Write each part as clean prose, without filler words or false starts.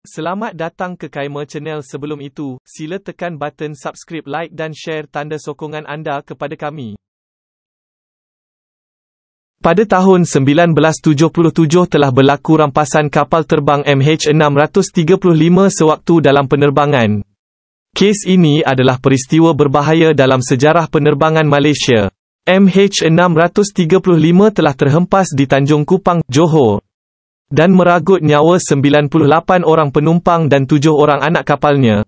Selamat datang ke Kaimer Channel. Sebelum itu, sila tekan button subscribe, like dan share tanda sokongan anda kepada kami. Pada tahun 1977 telah berlaku rampasan kapal terbang MH635 sewaktu dalam penerbangan. Kes ini adalah peristiwa berbahaya dalam sejarah penerbangan Malaysia. MH635 telah terhempas di Tanjung Kupang, Johor, dan meragut nyawa 98 orang penumpang dan 7 orang anak kapalnya.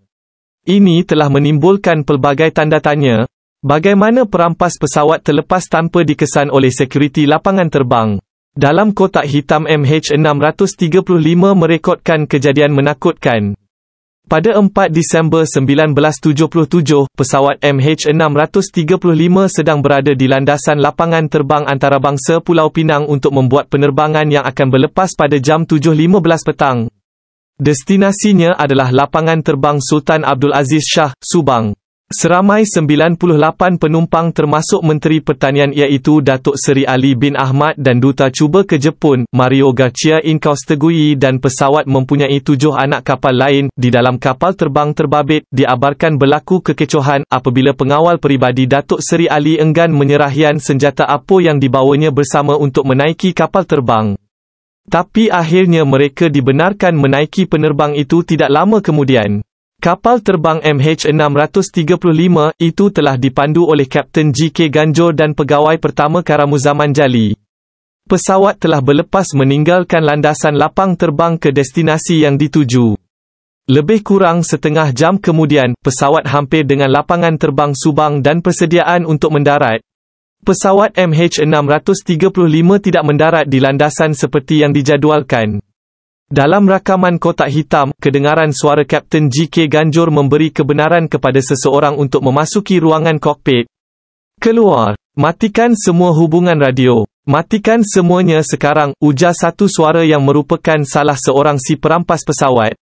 Ini telah menimbulkan pelbagai tanda tanya. Bagaimana perampas pesawat terlepas tanpa dikesan oleh sekuriti lapangan terbang? Dalam kotak hitam MH635 merekodkan kejadian menakutkan. Pada 4 Disember 1977, pesawat MH635 sedang berada di landasan lapangan terbang antarabangsa Pulau Pinang untuk membuat penerbangan yang akan berlepas pada jam 7.15 petang. Destinasinya adalah lapangan terbang Sultan Abdul Aziz Shah, Subang. Seramai 98 penumpang termasuk Menteri Pertanian iaitu Datuk Seri Ali bin Ahmad dan Duta Cuba ke Jepun, Mario Garcia Incaustegui, dan pesawat mempunyai 7 anak kapal lain. Di dalam kapal terbang terbabit, diabarkan berlaku kekecohan apabila pengawal peribadi Datuk Seri Ali enggan menyerahkan senjata apo yang dibawanya bersama untuk menaiki kapal terbang. Tapi akhirnya mereka dibenarkan menaiki penerbang itu tidak lama kemudian. Kapal terbang MH635 itu telah dipandu oleh Kapten G.K. Ganjor dan pegawai pertama Karamuzaman Jali. Pesawat telah berlepas meninggalkan landasan lapang terbang ke destinasi yang dituju. Lebih kurang setengah jam kemudian, pesawat hampir dengan lapangan terbang Subang dan persediaan untuk mendarat. Pesawat MH635 tidak mendarat di landasan seperti yang dijadualkan. Dalam rakaman kotak hitam, kedengaran suara Kapten G.K. Ganjor memberi kebenaran kepada seseorang untuk memasuki ruangan kokpit. Keluar. Matikan semua hubungan radio. Matikan semuanya sekarang, ujar satu suara yang merupakan salah seorang si perampas pesawat.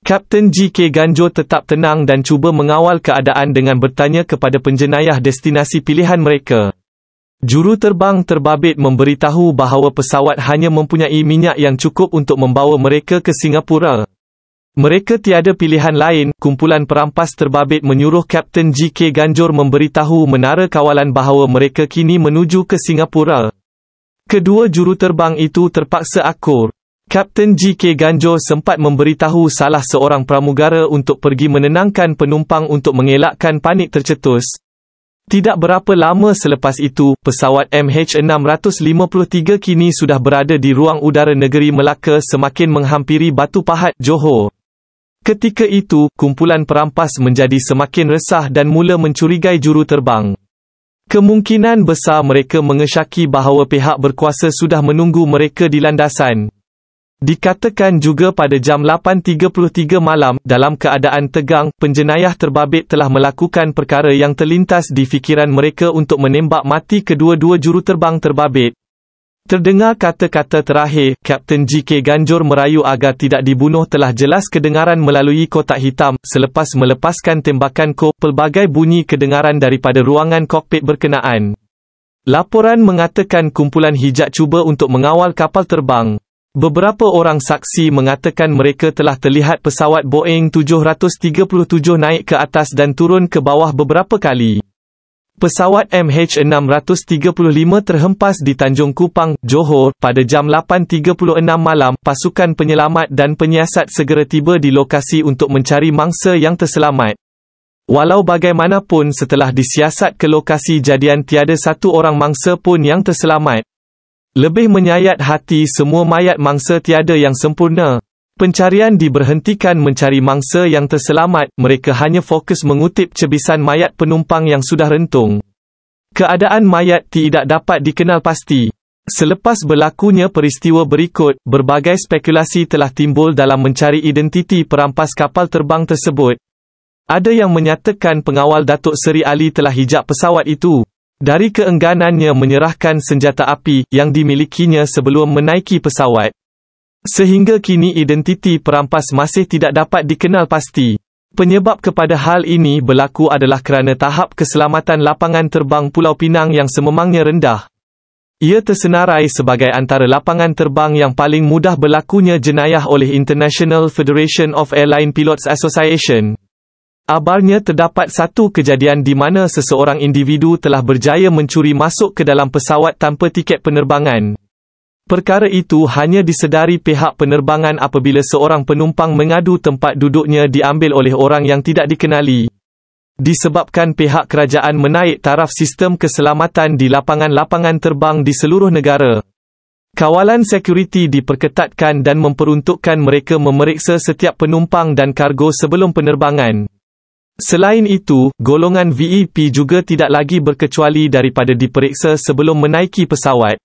Kapten G.K. Ganjor tetap tenang dan cuba mengawal keadaan dengan bertanya kepada penjenayah destinasi pilihan mereka. Juruterbang terbabit memberitahu bahawa pesawat hanya mempunyai minyak yang cukup untuk membawa mereka ke Singapura. Mereka tiada pilihan lain. Kumpulan perampas terbabit menyuruh Kapten G.K. Ganjor memberitahu menara kawalan bahawa mereka kini menuju ke Singapura. Kedua juruterbang itu terpaksa akur. Kapten G.K. Ganjor sempat memberitahu salah seorang pramugara untuk pergi menenangkan penumpang untuk mengelakkan panik tercetus. Tidak berapa lama selepas itu, pesawat MH653 kini sudah berada di ruang udara negeri Melaka semakin menghampiri Batu Pahat, Johor. Ketika itu, kumpulan perampas menjadi semakin resah dan mula mencurigai juruterbang. Kemungkinan besar mereka mengesyaki bahawa pihak berkuasa sudah menunggu mereka di landasan. Dikatakan juga pada jam 8.33 malam, dalam keadaan tegang, penjenayah terbabit telah melakukan perkara yang terlintas di fikiran mereka untuk menembak mati kedua-dua juruterbang terbabit. Terdengar kata-kata terakhir, Kapten G.K. Ganjor merayu agar tidak dibunuh telah jelas kedengaran melalui kotak hitam. Selepas melepaskan tembakan pelbagai bunyi kedengaran daripada ruangan kokpit berkenaan. Laporan mengatakan kumpulan hijab cuba untuk mengawal kapal terbang. Beberapa orang saksi mengatakan mereka telah terlihat pesawat Boeing 737 naik ke atas dan turun ke bawah beberapa kali. Pesawat MH635 terhempas di Tanjung Kupang, Johor, pada jam 8.36 malam. Pasukan penyelamat dan penyiasat segera tiba di lokasi untuk mencari mangsa yang terselamat. Walau bagaimanapun setelah disiasat ke lokasi jadian tiada satu orang mangsa pun yang terselamat. Lebih menyayat hati, semua mayat mangsa tiada yang sempurna. Pencarian diberhentikan mencari mangsa yang terselamat, mereka hanya fokus mengutip cebisan mayat penumpang yang sudah rentung. Keadaan mayat tidak dapat dikenal pasti. Selepas berlakunya peristiwa berikut, berbagai spekulasi telah timbul dalam mencari identiti perampas kapal terbang tersebut. Ada yang menyatakan pengawal Datuk Seri Ali telah hijab pesawat itu dari keengganannya menyerahkan senjata api yang dimilikinya sebelum menaiki pesawat. Sehingga kini identiti perampas masih tidak dapat dikenal pasti. Penyebab kepada hal ini berlaku adalah kerana tahap keselamatan lapangan terbang Pulau Pinang yang sememangnya rendah. Ia tersenarai sebagai antara lapangan terbang yang paling mudah berlakunya jenayah oleh International Federation of Airline Pilots Association. Abarnya terdapat satu kejadian di mana seseorang individu telah berjaya mencuri masuk ke dalam pesawat tanpa tiket penerbangan. Perkara itu hanya disedari pihak penerbangan apabila seorang penumpang mengadu tempat duduknya diambil oleh orang yang tidak dikenali. Disebabkan pihak kerajaan menaik taraf sistem keselamatan di lapangan-lapangan terbang di seluruh negara. Kawalan sekuriti diperketatkan dan memperuntukkan mereka memeriksa setiap penumpang dan kargo sebelum penerbangan. Selain itu, golongan VIP juga tidak lagi berkecuali daripada diperiksa sebelum menaiki pesawat.